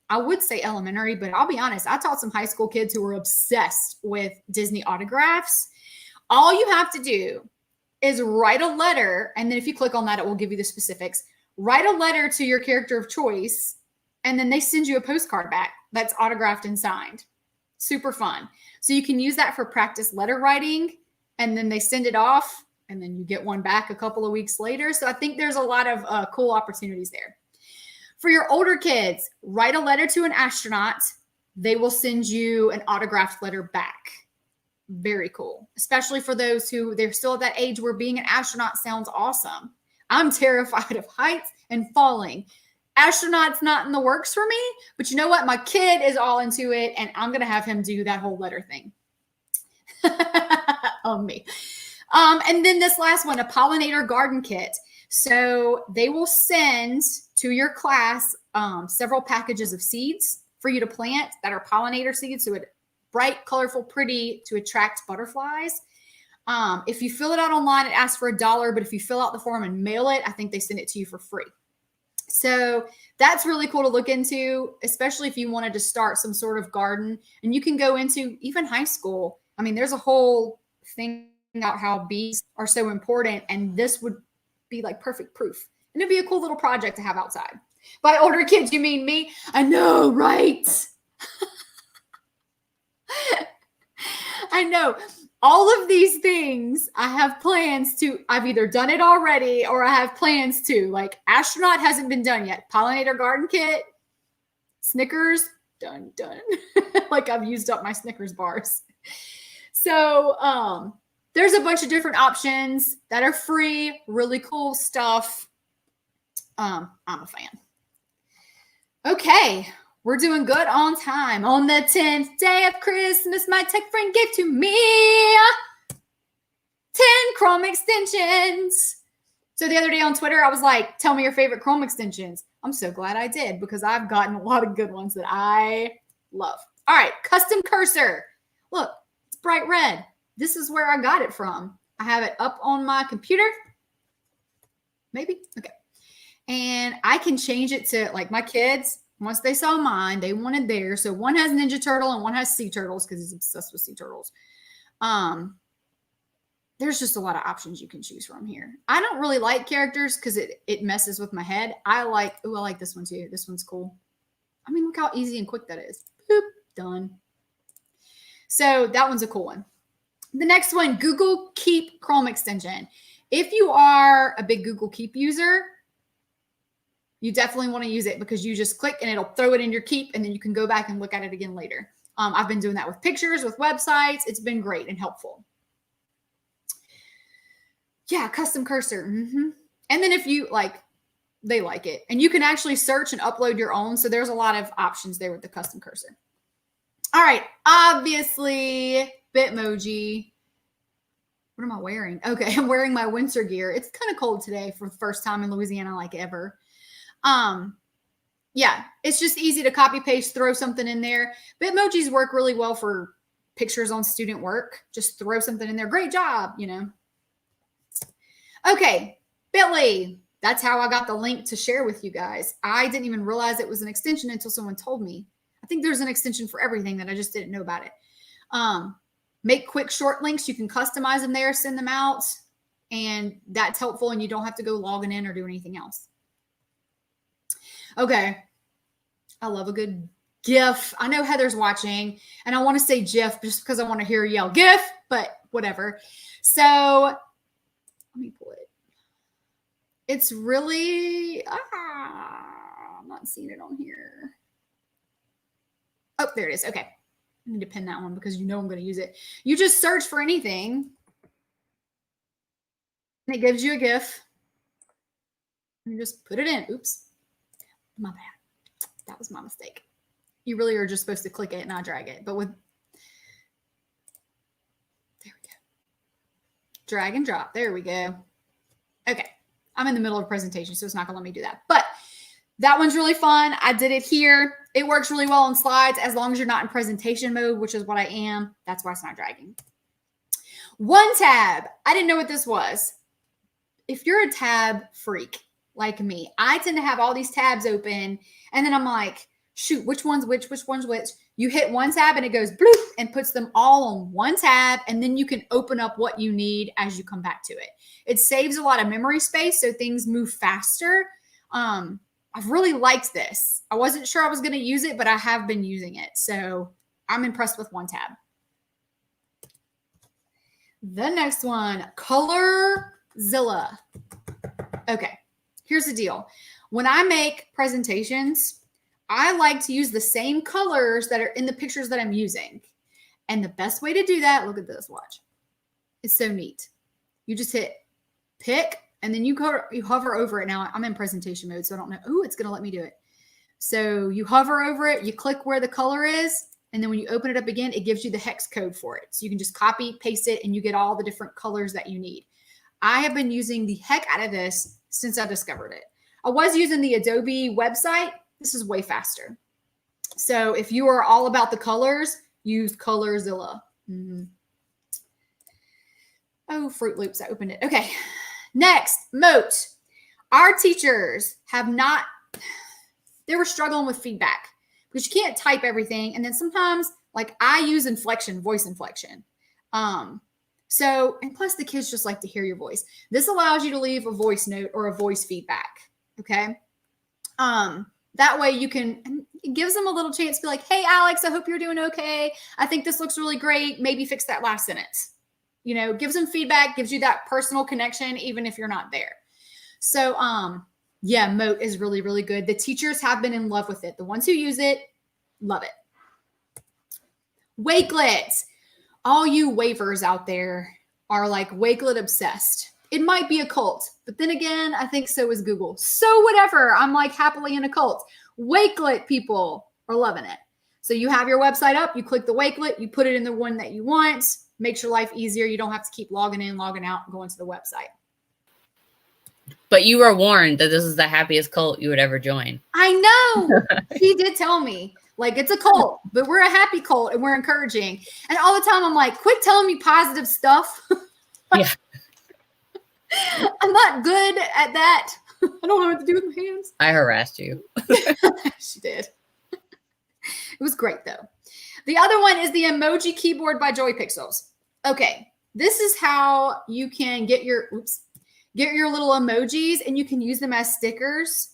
I would say elementary, but I'll be honest. I taught some high school kids who were obsessed with Disney autographs. All you have to do is write a letter. And then if you click on that, it will give you the specifics. Write a letter to your character of choice. And then they send you a postcard back that's autographed and signed. Super fun. So you can use that for practice letter writing. And then they send it off. And then you get one back a couple of weeks later. So I think there's a lot of cool opportunities there. For your older kids, write a letter to an astronaut. They will send you an autographed letter back. Very cool. Especially for those who they're still at that age where being an astronaut sounds awesome. I'm terrified of heights and falling. Astronaut's not in the works for me, but you know what? My kid is all into it, and I'm going to have him do that whole letter thing. On me. And then this last one, a pollinator garden kit. So they will send to your class several packages of seeds for you to plant that are pollinator seeds. So it's bright, colorful, pretty to attract butterflies. If you fill it out online, it asks for $1, but if you fill out the form and mail it, I think they send it to you for free. So that's really cool to look into, especially if you wanted to start some sort of garden. And you can go into even high school. I mean, there's a whole thing about how bees are so important, and this would be like perfect proof. And it'd be a cool little project to have outside. By older kids, you mean me? I know, right? I know. All of these things I have plans to, I've either done it already or I have plans to. Like astronaut hasn't been done yet. Pollinator garden kit, Snickers, done. Like I've used up my Snickers bars. So there's a bunch of different options that are free, really cool stuff. I'm a fan. Okay, we're doing good on time. On the 10th day of Christmas, my tech friend gave to me 10 Chrome extensions. So the other day on Twitter, I was like, tell me your favorite Chrome extensions. I'm so glad I did because I've gotten a lot of good ones that I love. All right, custom cursor. Look, it's bright red. This is where I got it from. I have it up on my computer. Maybe? Okay. And I can change it to, like, my kids, once they saw mine, they wanted theirs. So one has Ninja Turtle and one has Sea Turtles because he's obsessed with Sea Turtles. There's just a lot of options you can choose from here. I don't really like characters because it messes with my head. I like this one too. This one's cool. I mean, look how easy and quick that is. Boop, done. So that one's a cool one. The next one, Google Keep Chrome extension. If you are a big Google Keep user, you definitely want to use it because you just click and it'll throw it in your Keep and then you can go back and look at it again later. I've been doing that with pictures, with websites. It's been great and helpful. Yeah, custom cursor. Mm-hmm. And then if you they like it. And you can actually search and upload your own. So there's a lot of options there with the custom cursor. All right, obviously, Bitmoji. What am I wearing? Okay, I'm wearing my winter gear. It's kind of cold today for the first time in Louisiana like ever. Yeah, it's just easy to copy paste, throw something in there. Bitmojis work really well for pictures on student work. Just throw something in there. Great job, you know. Okay, Bitly. That's how I got the link to share with you guys. I didn't even realize it was an extension until someone told me. I think there's an extension for everything that I just didn't know about it. Make quick short links. You can customize them there, send them out, and that's helpful, and you don't have to go logging in or do anything else. Okay. I love a good GIF. I know Heather's watching, and I want to say GIF just because I want to hear her yell GIF, but whatever. So let me pull it. It's really, I'm not seeing it on here. Oh, there it is. Okay. I need to pin that one because you know I'm going to use it. You just search for anything and it gives you a GIF. You just put it in. Oops. My bad. That was my mistake. You really are just supposed to click it and not drag it. But with, there we go. Drag and drop. There we go. Okay. I'm in the middle of a presentation, so it's not going to let me do that. But that one's really fun. I did it here. It works really well on slides as long as you're not in presentation mode, which is what I am. That's why it's not dragging. One tab. I didn't know what this was. If you're a tab freak like me, I tend to have all these tabs open, and then I'm like, shoot, which one's which one's which? You hit one tab and it goes bloop and puts them all on one tab, and then you can open up what you need as you come back to it. It saves a lot of memory space, so things move faster. I've really liked this. I wasn't sure I was going to use it, but I have been using it. So I'm impressed with one tab. The next one, ColorZilla. Okay, here's the deal. When I make presentations, I like to use the same colors that are in the pictures that I'm using. And the best way to do that, look at this, watch. It's so neat. You just hit pick, and then you hover over it. Now I'm in presentation mode, so I don't know. Oh, it's going to let me do it. So you hover over it, you click where the color is, and then when you open it up again, it gives you the hex code for it. So you can just copy, paste it, and you get all the different colors that you need. I have been using the heck out of this since I discovered it. I was using the Adobe website. This is way faster. So if you are all about the colors, use ColorZilla. Oh, Fruit Loops, I opened it. Okay. Next, Mote. Our teachers have not, they were struggling with feedback because you can't type everything. And then sometimes, like, I use inflection, voice inflection. So, and plus the kids just like to hear your voice. This allows you to leave a voice note or a voice feedback. Okay. That way you can, and it gives them a little chance to be like, hey, Alex, I hope you're doing okay. I think this looks really great. Maybe fix that last sentence. You know, gives them feedback, gives you that personal connection, even if you're not there. So, yeah, Mote is really, really good. The teachers have been in love with it. The ones who use it, love it. Wakelet. all you wavers out there are like Wakelet obsessed. It might be a cult, but then again, I think so is Google. So whatever, I'm like happily in a cult. Wakelet people are loving it. So you have your website up, you click the Wakelet, you put it in the one that you want, makes your life easier. You don't have to keep logging in, logging out, going to the website. But you were warned that this is the happiest cult you would ever join. I know. He did tell me, like, it's a cult, but we're a happy cult and we're encouraging. And all the time I'm like, quit telling me positive stuff. Yeah. I'm not good at that. I don't know what to do with my hands. I harassed you. She did. It was great, though. The other one is the Emoji Keyboard by Joey Pixels. Okay, this is how you can get your little emojis and you can use them as stickers.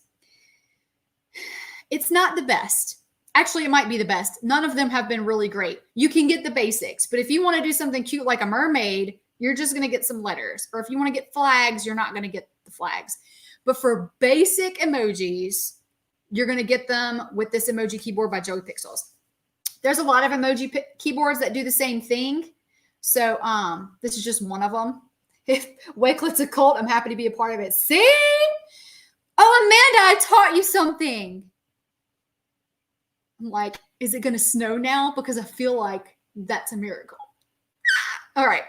It's not the best. Actually, it might be the best. None of them have been really great. You can get the basics, but if you want to do something cute like a mermaid, you're just going to get some letters. Or if you want to get flags, you're not going to get the flags. But for basic emojis, you're going to get them with this Emoji Keyboard by Joey Pixels. There's a lot of emoji keyboards that do the same thing. So this is just one of them. If Wakelet's a cult, I'm happy to be a part of it. See? Oh, Amanda, I taught you something. I'm like, is it going to snow now? Because I feel like that's a miracle. All right.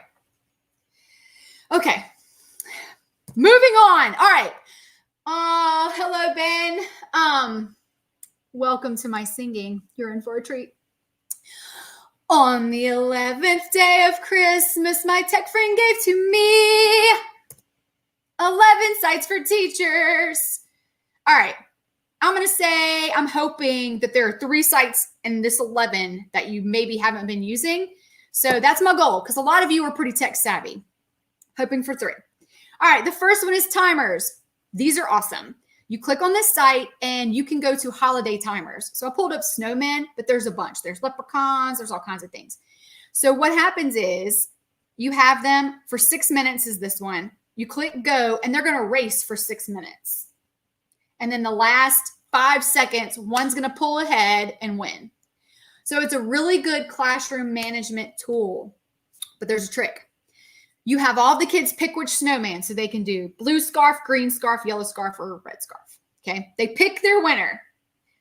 Okay. Moving on. All right. Hello, Ben. Welcome to my singing. You're in for a treat. On the 11th day of Christmas, my tech friend gave to me 11 sites for teachers. All right. I'm going to say I'm hoping that there are 3 sites in this 11 that you maybe haven't been using. So that's my goal because a lot of you are pretty tech savvy. Hoping for 3. All right. The first one is timers. These are awesome. You click on this site and you can go to holiday timers. So I pulled up snowmen, but there's a bunch. There's leprechauns. There's all kinds of things. So what happens is you have them for 6 minutes is this one. You click go and they're going to race for 6 minutes. And then the last 5 seconds, one's going to pull ahead and win. So it's a really good classroom management tool, but there's a trick. You have all the kids pick which snowman. So they can do blue scarf, green scarf, yellow scarf, or red scarf. Okay. They pick their winner.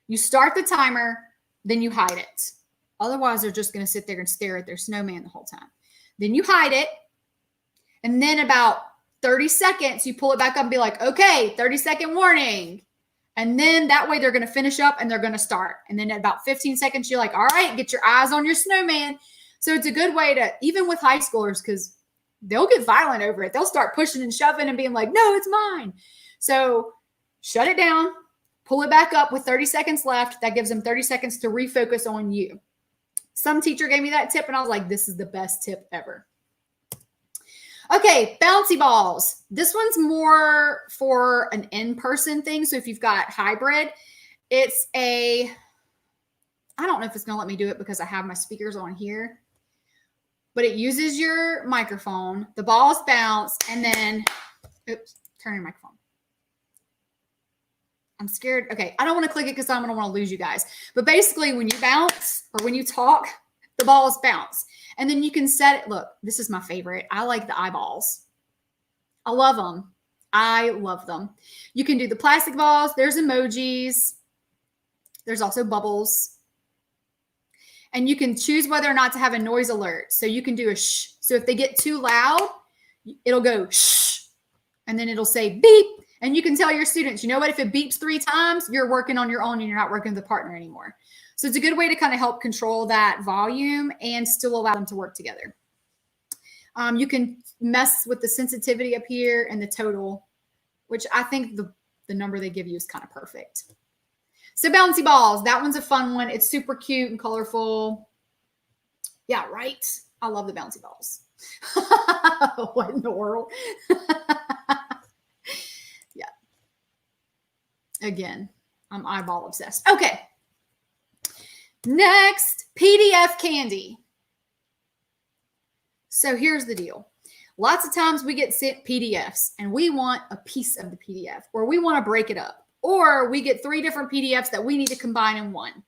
You start the timer, then you hide it. Otherwise, they're just going to sit there and stare at their snowman the whole time. Then you hide it. And then about 30 seconds, you pull it back up and be like, okay, 30-second warning. And then that way they're going to finish up and they're going to start. And then at about 15 seconds, you're like, all right, get your eyes on your snowman. So it's a good way to, even with high schoolers, because they'll get violent over it. They'll start pushing and shoving and being like, no, it's mine. So shut it down, pull it back up with 30 seconds left. That gives them 30 seconds to refocus on you. Some teacher gave me that tip and I was like, this is the best tip ever. Okay, bouncy balls. This one's more for an in-person thing. So if you've got hybrid, it's I don't know if it's going to let me do it because I have my speakers on here. But it uses your microphone, the balls bounce, and then, oops, turn your microphone. I'm scared. Okay, I don't want to click it because I'm going to want to lose you guys. But basically, when you bounce or when you talk, the balls bounce. And then you can set it. Look, this is my favorite. I like the eyeballs. I love them. I love them. You can do the plastic balls. There's emojis. There's also bubbles. And you can choose whether or not to have a noise alert. So you can do a shh. So if they get too loud, it'll go shh. And then it'll say beep. And you can tell your students, you know what? If it beeps 3 times, you're working on your own and you're not working with a partner anymore. So it's a good way to kind of help control that volume and still allow them to work together. You can mess with the sensitivity up here and the total, which I think the number they give you is kind of perfect. So bouncy balls, that one's a fun one. It's super cute and colorful. Yeah, right. I love the bouncy balls. What in the world? Yeah. Again, I'm eyeball obsessed. Okay. Next, PDF candy. So here's the deal. Lots of times we get sent PDFs and we want a piece of the PDF or we want to break it up. Or we get 3 different PDFs that we need to combine in one.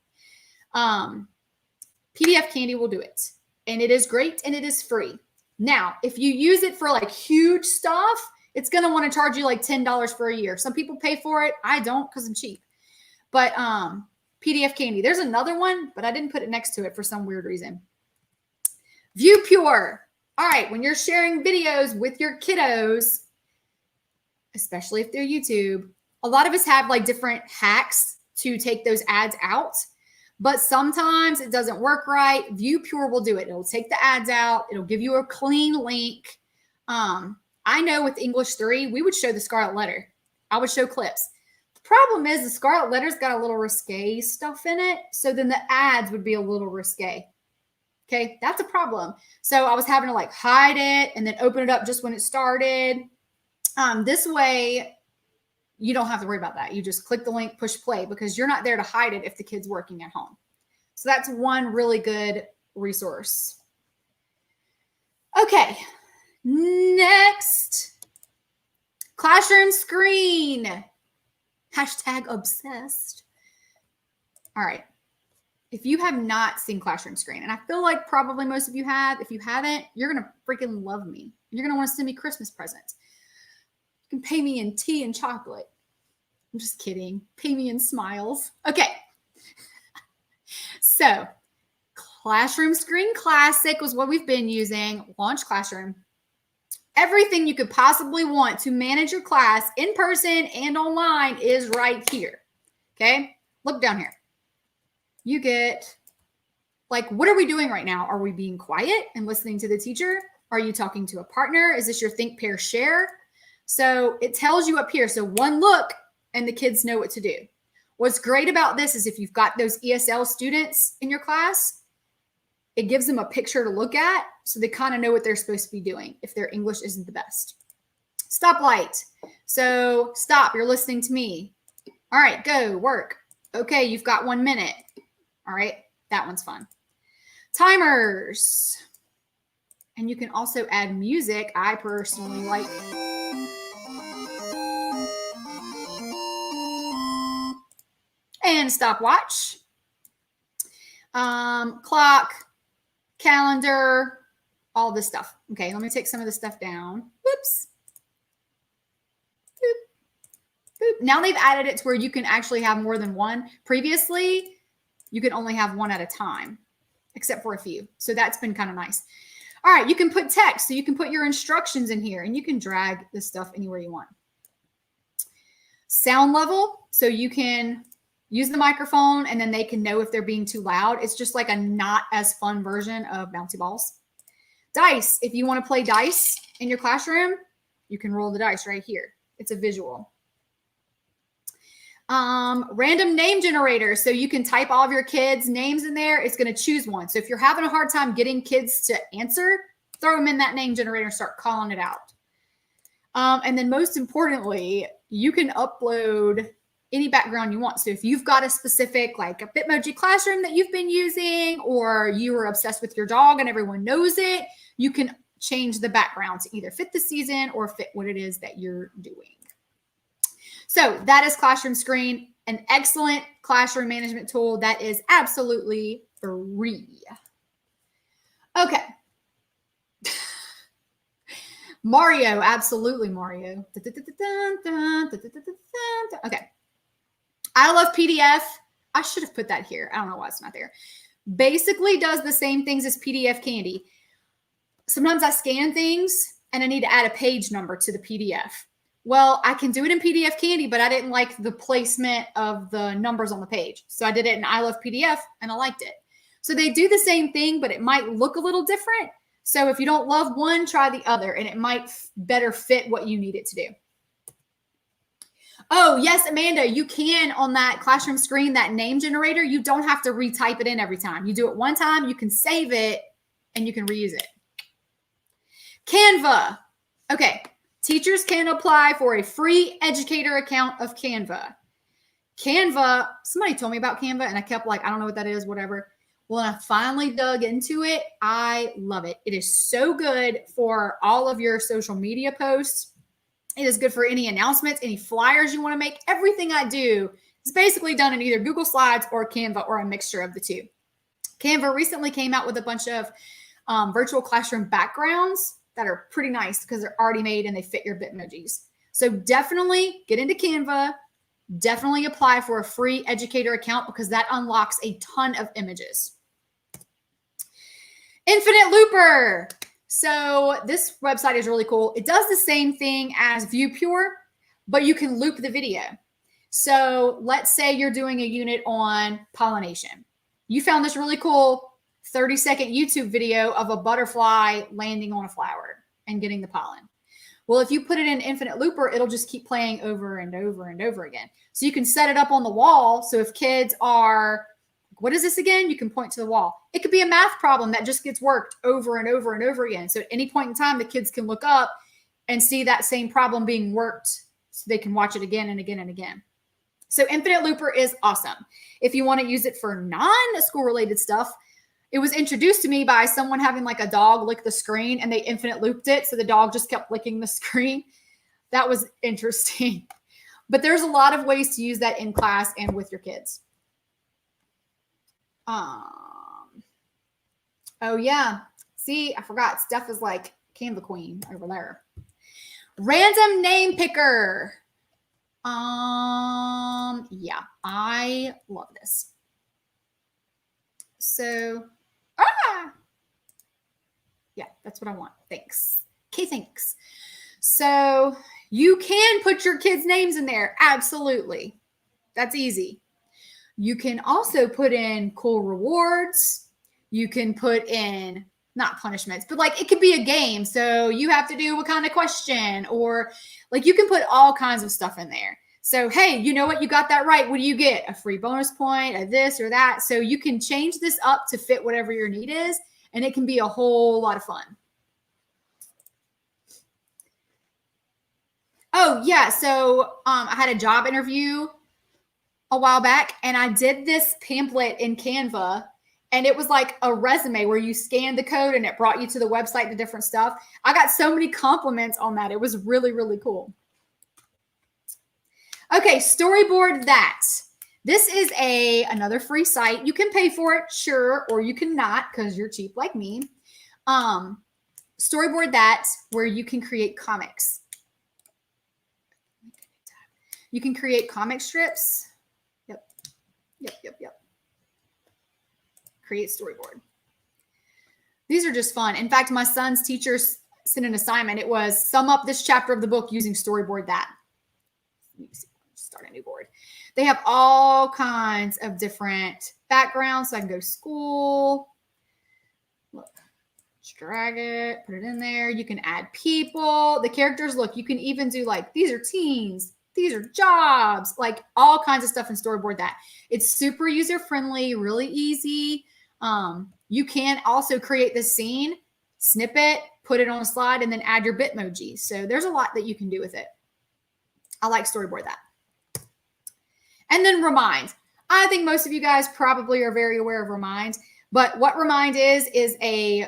PDF Candy will do it. and it is great and it is free. Now, if you use it for like huge stuff, it's going to want to charge you like $10 for a year. Some people pay for it. I don't because I'm cheap. But PDF Candy. There's another one, but I didn't put it next to it for some weird reason. ViewPure. All right, when you're sharing videos with your kiddos, especially if they're YouTube, a lot of us have like different hacks to take those ads out. But sometimes it doesn't work right. ViewPure will do it. It'll take the ads out. It'll give you a clean link. I know with English 3, we would show the Scarlet Letter. I would show clips. The problem is the Scarlet Letter's got a little risque stuff in it. So then the ads would be a little risque. Okay, that's a problem. So I was having to like hide it and then open it up just when it started. This way, you don't have to worry about that. You just click the link, push play, because you're not there to hide it if the kid's working at home. So that's one really good resource. Okay, next, classroom screen. Hashtag obsessed. All right. If you have not seen Classroom Screen, and I feel like probably most of you have, if you haven't, you're going to freaking love me. You're going to want to send me Christmas presents. You can pay me in tea and chocolate. I'm just kidding. Pay me in smiles. Okay. So, Classroom Screen Classic was what we've been using. Launch Classroom. Everything you could possibly want to manage your class in person and online is right here. Okay? Look down here. You get, like, what are we doing right now? Are we being quiet and listening to the teacher? Are you talking to a partner? Is this your think, pair, share? So it tells you up here. So one look and the kids know what to do. What's great about this is if you've got those ESL students in your class, it gives them a picture to look at so they kind of know what they're supposed to be doing if their English isn't the best. Stoplight. So stop, you're listening to me. All right, go, work. Okay, you've got 1 minute. All right, that one's fun. Timers. And you can also add music. I personally like. And stopwatch. Clock, calendar, all this stuff. Okay, let me take some of the stuff down. Whoops. Boop. Boop. Now they've added it to where you can actually have more than one. Previously, you could only have one at a time, except for a few. So that's been kind of nice. All right, you can put text. So you can put your instructions in here, and you can drag this stuff anywhere you want. Sound level. So you can use the microphone, and then they can know if they're being too loud. It's just like a not as fun version of bouncy balls. Dice. If you want to play dice in your classroom, you can roll the dice right here. It's a visual. Random name generator. So you can type all of your kids' names in there. It's going to choose one. So if you're having a hard time getting kids to answer, throw them in that name generator and start calling it out. And then most importantly, you can upload any background you want. So if you've got a specific, like a Bitmoji classroom that you've been using, or you were obsessed with your dog and everyone knows it, you can change the background to either fit the season or fit what it is that you're doing. So that is Classroom Screen, an excellent classroom management tool that is absolutely free. Okay. Mario, absolutely Mario. Okay. I love PDF. I should have put that here. I don't know why it's not there. Basically does the same things as PDF Candy. Sometimes I scan things and I need to add a page number to the PDF. Well, I can do it in PDF Candy, but I didn't like the placement of the numbers on the page. So I did it in I Love PDF and I liked it. So they do the same thing, but it might look a little different. So if you don't love one, try the other, and it might better fit what you need it to do. Oh, yes, Amanda, you can on that Classroom Screen, that name generator. You don't have to retype it in every time. You do it one time, you can save it, and you can reuse it. Canva. Okay. Teachers can apply for a free educator account of Canva. Canva, somebody told me about Canva and I kept like, I don't know what that is, whatever. Well, I finally dug into it. I love it. It is so good for all of your social media posts. It is good for any announcements, any flyers you want to make. Everything I do is basically done in either Google Slides or Canva or a mixture of the two. Canva recently came out with a bunch of virtual classroom backgrounds that are pretty nice because they're already made and they fit your Bitmojis. So definitely get into Canva. Definitely apply for a free educator account because that unlocks a ton of images. Infinite Looper. So this website is really cool. It does the same thing as ViewPure, but you can loop the video. So let's say you're doing a unit on pollination. You found this really cool 30-second YouTube video of a butterfly landing on a flower and getting the pollen. Well, if you put it in Infinite Looper, it'll just keep playing over and over and over again. So you can set it up on the wall. So if kids are, what is this again? You can point to the wall. It could be a math problem that just gets worked over and over and over again. So at any point in time, the kids can look up and see that same problem being worked so they can watch it again and again and again. So Infinite Looper is awesome. If you want to use it for non-school related stuff, it was introduced to me by someone having like a dog lick the screen and they infinite looped it. So the dog just kept licking the screen. That was interesting. But there's a lot of ways to use that in class and with your kids. Oh yeah. See, I forgot. Steph is like Canva queen over there. Random name picker. Yeah, I love this. So, yeah, that's what I want. Thanks. Okay, thanks. So you can put your kids' names in there. Absolutely. That's easy. You can also put in cool rewards. You can put in, not punishments, but like it could be a game. So you have to do a kind of question, or like you can put all kinds of stuff in there. So, hey, you know what? You got that right. What do you get? A free bonus point, a this or that. So you can change this up to fit whatever your need is, and it can be a whole lot of fun. Oh, yeah. So I had a job interview a while back, and I did this pamphlet in Canva, and it was like a resume where you scanned the code and it brought you to the website to different stuff. I got so many compliments on that. It was really, really cool. Okay, Storyboard That. This is another free site. You can pay for it, sure, or you can not because you're cheap like me. Storyboard That, where you can create comics. You can create comic strips. Yep. Create storyboard. These are just fun. In fact, my son's teacher sent an assignment. It was sum up this chapter of the book using Storyboard That. Start a new board. They have all kinds of different backgrounds. So I can go to school. Look, just drag it, put it in there. You can add people. The characters, look, you can even do like, these are teens. These are jobs, like all kinds of stuff in Storyboard That. It's super user-friendly, really easy. You can also create this scene, snip it, put it on a slide, and then add your Bitmoji. So there's a lot that you can do with it. I like Storyboard That. And then Remind. I think most of you guys probably are very aware of Remind, but what Remind is a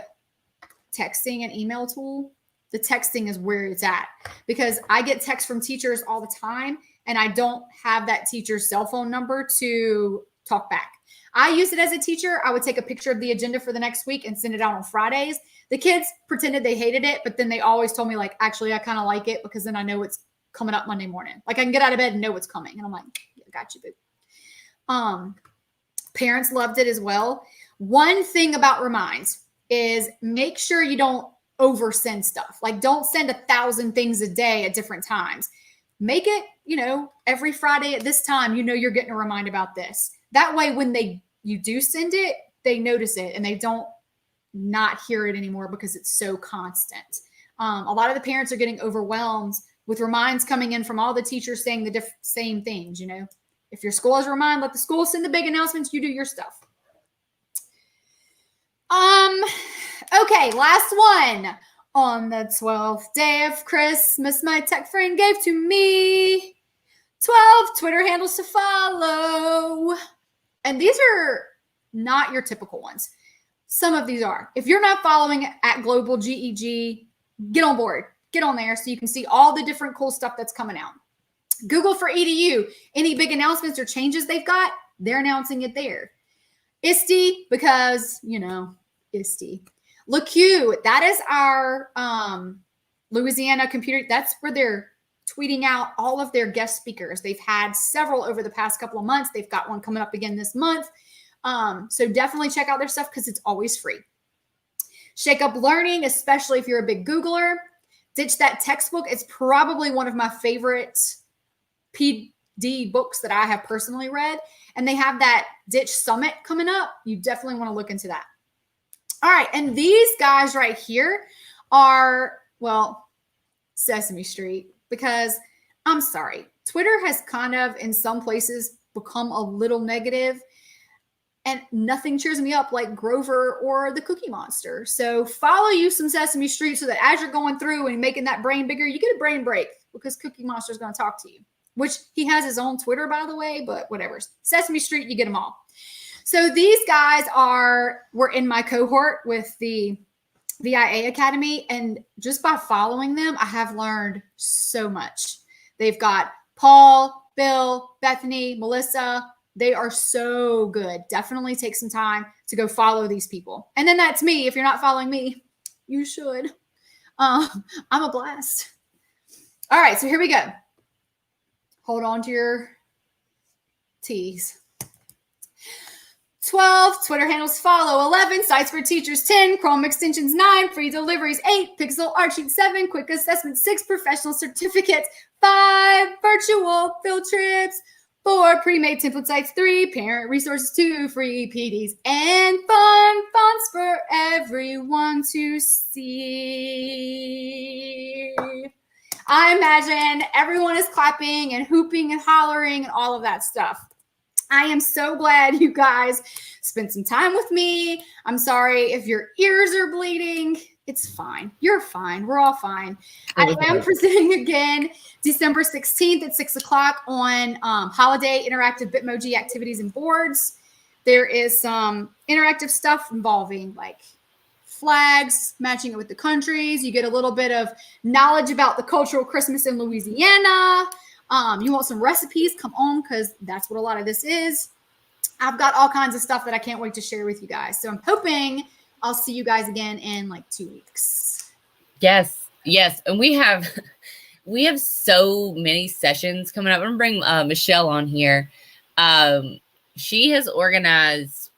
texting and email tool. The texting is where it's at because I get texts from teachers all the time and I don't have that teacher's cell phone number to talk back. I use it as a teacher. I would take a picture of the agenda for the next week and send it out on Fridays. The kids pretended they hated it, but then they always told me like, actually, I kind of like it because then I know it's coming up Monday morning. Like I can get out of bed and know what's coming. And I'm like, yeah, got you, boo. Parents loved it as well. One thing about Reminds is make sure you don't oversend stuff. Like don't send 1,000 things a day at different times. Make it, every Friday at this time, you're getting a reminder about this. That way, when you do send it, they notice it and they don't not hear it anymore because it's so constant. A lot of the parents are getting overwhelmed with reminds coming in from all the teachers saying the same things. If your school has a remind, let the school send the big announcements. You do your stuff. Okay, last one. On the 12th day of Christmas, my tech friend gave to me 12 Twitter handles to follow. And these are not your typical ones. Some of these are. If you're not following at Global GEG, get on board. Get on there so you can see all the different cool stuff that's coming out. Google for EDU. Any big announcements or changes they've got, they're announcing it there. ISTE, because, ISTE. LeQ, that is our Louisiana computer. That's where they're tweeting out all of their guest speakers. They've had several over the past couple of months. They've got one coming up again this month. So definitely check out their stuff because it's always free. Shake Up Learning, especially if you're a big Googler. Ditch That Textbook. It's probably one of my favorite PD books that I have personally read. And they have that Ditch Summit coming up. You definitely want to look into that. All right. And these guys right here are, well, Sesame Street, because I'm sorry, Twitter has kind of in some places become a little negative, and nothing cheers me up like Grover or the Cookie Monster. So follow you some Sesame Street so that as you're going through and making that brain bigger, you get a brain break because Cookie Monster is going to talk to you, which he has his own Twitter, by the way, but whatever. Sesame Street, you get them all. So these guys were in my cohort with the VIA Academy, and just by following them, I have learned so much. They've got Paul, Bill, Bethany, Melissa. They are so good. Definitely take some time to go follow these people. And then that's me. If you're not following me, you should. I'm a blast. All right, so here we go. Hold on to your T's. 12, Twitter handles follow. 11, sites for teachers. 10, Chrome extensions. 9, free deliveries. 8, Pixel Art Sheet. 7, quick assessment. 6, professional certificates. 5, virtual field trips. 4, pre-made template sites. 3, parent resources. 2, free PDs. And fun fonts for everyone to see. I imagine everyone is clapping and hooping and hollering and all of that stuff. I am so glad you guys spent some time with me. I'm sorry if your ears are bleeding. It's fine. You're fine. We're all fine. I am presenting again December 16th at 6 o'clock on Holiday Interactive Bitmoji Activities and Boards. There is some interactive stuff involving like flags, matching it with the countries. You get a little bit of knowledge about the cultural Christmas in Louisiana. You want some recipes? Come on, because that's what a lot of this is. I've got all kinds of stuff that I can't wait to share with you guys. So I'm hoping I'll see you guys again in like 2 weeks. Yes. And we have so many sessions coming up. I'm gonna bring Michelle on here. She has organized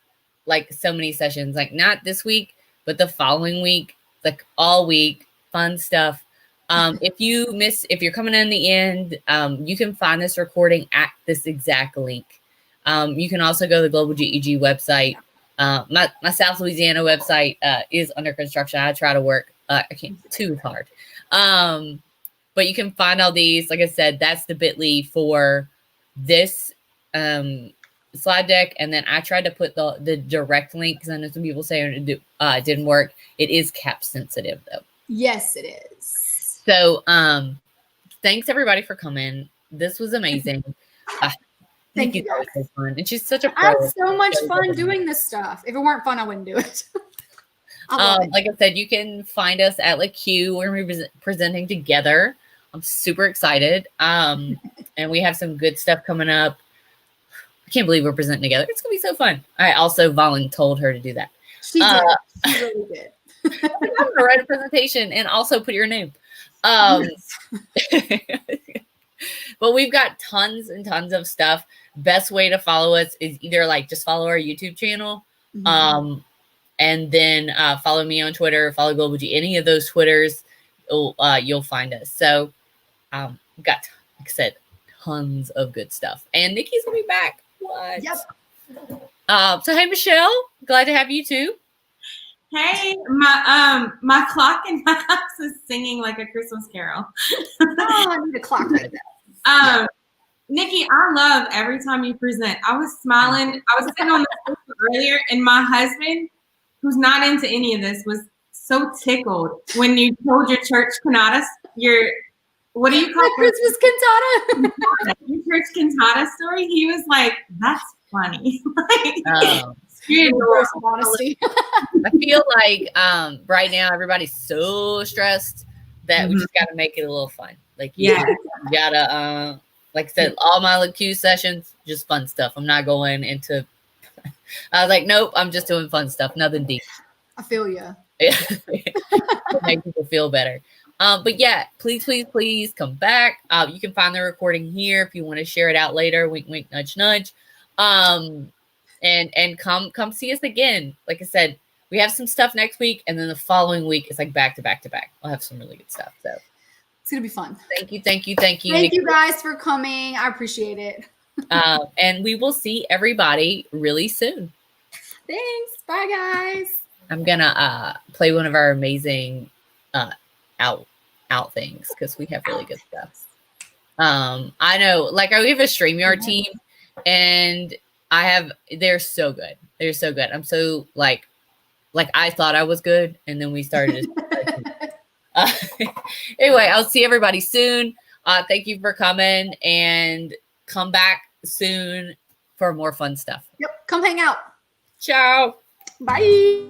like so many sessions, like not this week, but the following week, like all week, fun stuff. If you're coming in the end, you can find this recording at this exact link. You can also go to the Global GEG website. My South Louisiana website is under construction. I try to work. I can't too hard. But you can find all these. Like I said, that's the bit.ly for this slide deck. And then I tried to put the direct link because I know some people say it didn't work. It is cap sensitive though. Yes, it is. So, thanks everybody for coming. This was amazing. Thank you guys. So fun. And she's such a pro. I had so much fun doing this stuff. If it weren't fun, I wouldn't do it. Like I said, you can find us at LeQ. We're presenting together. I'm super excited. And we have some good stuff coming up. I can't believe we're presenting together. It's gonna be so fun. I also told her to do that. She did. She really did. I'm gonna write a presentation and also put your name. But we've got tons and tons of stuff. Best way to follow us is either like just follow our YouTube channel, and then follow me on Twitter, follow Global G, any of those Twitters, you'll find us. So we've got, like I said, tons of good stuff. And Nikki's gonna be back. What? Yep. So hey Michelle, glad to have you too. Hey, my clock in my house is singing like a Christmas carol. I need a clock right there. Nikki, I love every time you present. I was smiling. I was sitting on the sofa earlier, and my husband, who's not into any of this, was so tickled when you told your church cantata, what do you call it? Christmas cantata. Your church cantata story. He was like, "That's funny." Honesty. I feel like right now everybody's so stressed that we just got to make it a little fun. Like you gotta like I said, all my LeQ sessions just fun stuff. I'm not going into. I was like, nope, I'm just doing fun stuff, nothing deep. I feel you. To make people feel better. But yeah, please come back. You can find the recording here if you want to share it out later. Wink, wink, nudge, nudge. And come see us again. Like I said, we have some stuff next week, and then the following week is like back to back to back. We'll have some really good stuff. So It's going to be fun. thank you. Thank you guys for coming. I appreciate it. And we will see everybody really soon. Thanks. Bye, guys. I'm gonna play one of our amazing out things because we have really good stuff. I know, like we have a StreamYard team, and they're so good. They're so good. I'm so like I thought I was good, and then we started. Anyway, I'll see everybody soon. Thank you for coming, and come back soon for more fun stuff. Yep. Come hang out. Ciao. Bye.